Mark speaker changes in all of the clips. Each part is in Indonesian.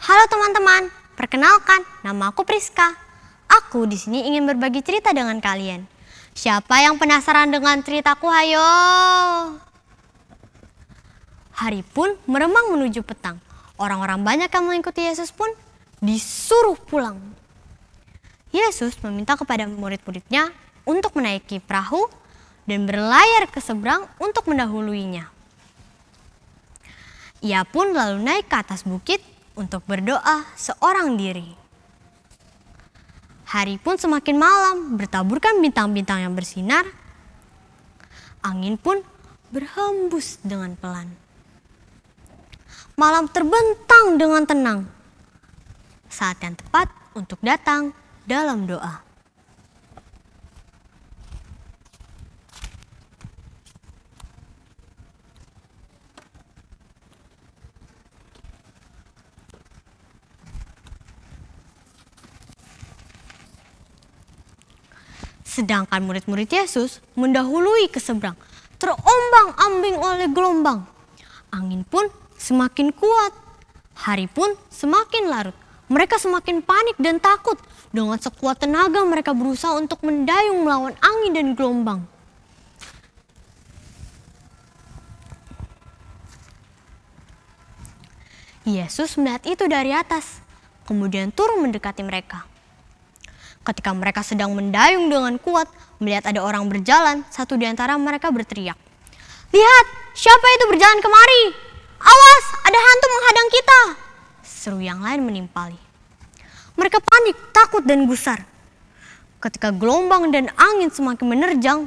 Speaker 1: Halo teman-teman, perkenalkan, nama aku Priska. Aku di sini ingin berbagi cerita dengan kalian. Siapa yang penasaran dengan ceritaku? Hayo. Hari pun meremang menuju petang. Orang-orang banyak yang mengikuti Yesus pun disuruh pulang. Yesus meminta kepada murid-muridnya untuk menaiki perahu dan berlayar ke seberang untuk mendahuluinya. Ia pun lalu naik ke atas bukit untuk berdoa seorang diri. Hari pun semakin malam, bertaburkan bintang-bintang yang bersinar. Angin pun berhembus dengan pelan. Malam terbentang dengan tenang. Saat yang tepat untuk datang dalam doa. Sedangkan murid-murid Yesus mendahului ke seberang, terombang-ambing oleh gelombang. Angin pun semakin kuat, hari pun semakin larut. Mereka semakin panik dan takut. Dengan sekuat tenaga mereka berusaha untuk mendayung melawan angin dan gelombang. Yesus melihat itu dari atas, kemudian turun mendekati mereka. Ketika mereka sedang mendayung dengan kuat, melihat ada orang berjalan, satu di antara mereka berteriak, "Lihat, siapa itu berjalan kemari? Awas, ada hantu menghadang kita!" Seru yang lain menimpali. Mereka panik, takut dan gusar. Ketika gelombang dan angin semakin menerjang,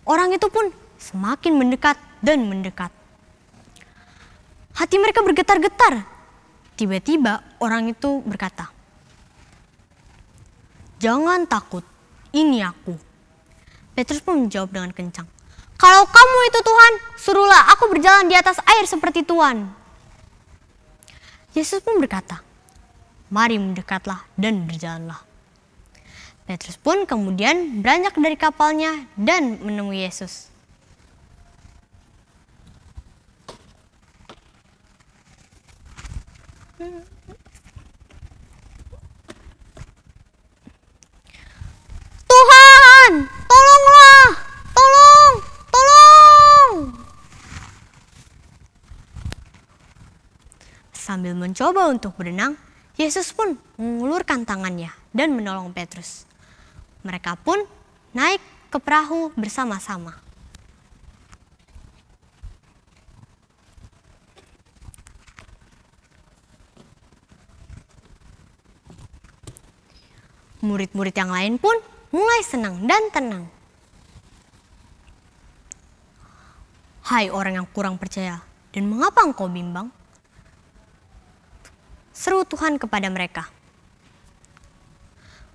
Speaker 1: orang itu pun semakin mendekat dan mendekat. Hati mereka bergetar-getar. Tiba-tiba orang itu berkata, "Jangan takut, ini aku." Petrus pun menjawab dengan kencang, "Kalau kamu itu Tuhan, suruhlah aku berjalan di atas air seperti Tuhan." Yesus pun berkata, "Mari mendekatlah dan berjalanlah." Petrus pun kemudian beranjak dari kapalnya dan menemui Yesus. "Tuhan, tolonglah! Tolong! Tolong!" Sambil mencoba untuk berenang, Yesus pun mengulurkan tangannya dan menolong Petrus. Mereka pun naik ke perahu bersama-sama. Murid-murid yang lain pun mulai senang dan tenang. "Hai orang yang kurang percaya, dan mengapa engkau bimbang?" seru Tuhan kepada mereka.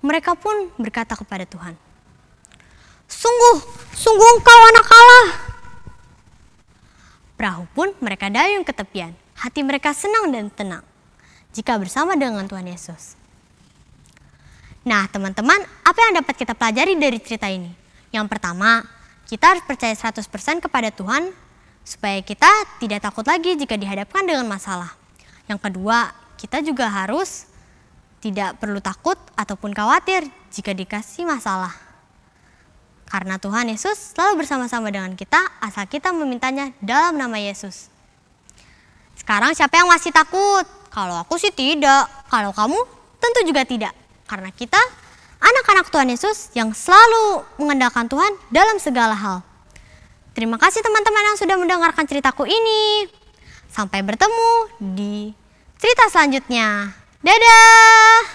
Speaker 1: Mereka pun berkata kepada Tuhan, Sungguh engkau anak Allah." Perahu pun mereka dayung ke tepian. Hati mereka senang dan tenang jika bersama dengan Tuhan Yesus. Nah teman-teman, apa yang dapat kita pelajari dari cerita ini? Yang pertama, kita harus percaya 100% kepada Tuhan supaya kita tidak takut lagi jika dihadapkan dengan masalah. Yang kedua, kita juga harus tidak perlu takut ataupun khawatir jika dikasih masalah. Karena Tuhan Yesus selalu bersama-sama dengan kita asal kita memintanya dalam nama Yesus. Sekarang siapa yang masih takut? Kalau aku sih tidak. Kalau kamu tentu juga tidak. Karena kita anak-anak Tuhan Yesus yang selalu mengandalkan Tuhan dalam segala hal. Terima kasih teman-teman yang sudah mendengarkan ceritaku ini. Sampai bertemu di cerita selanjutnya. Dadah!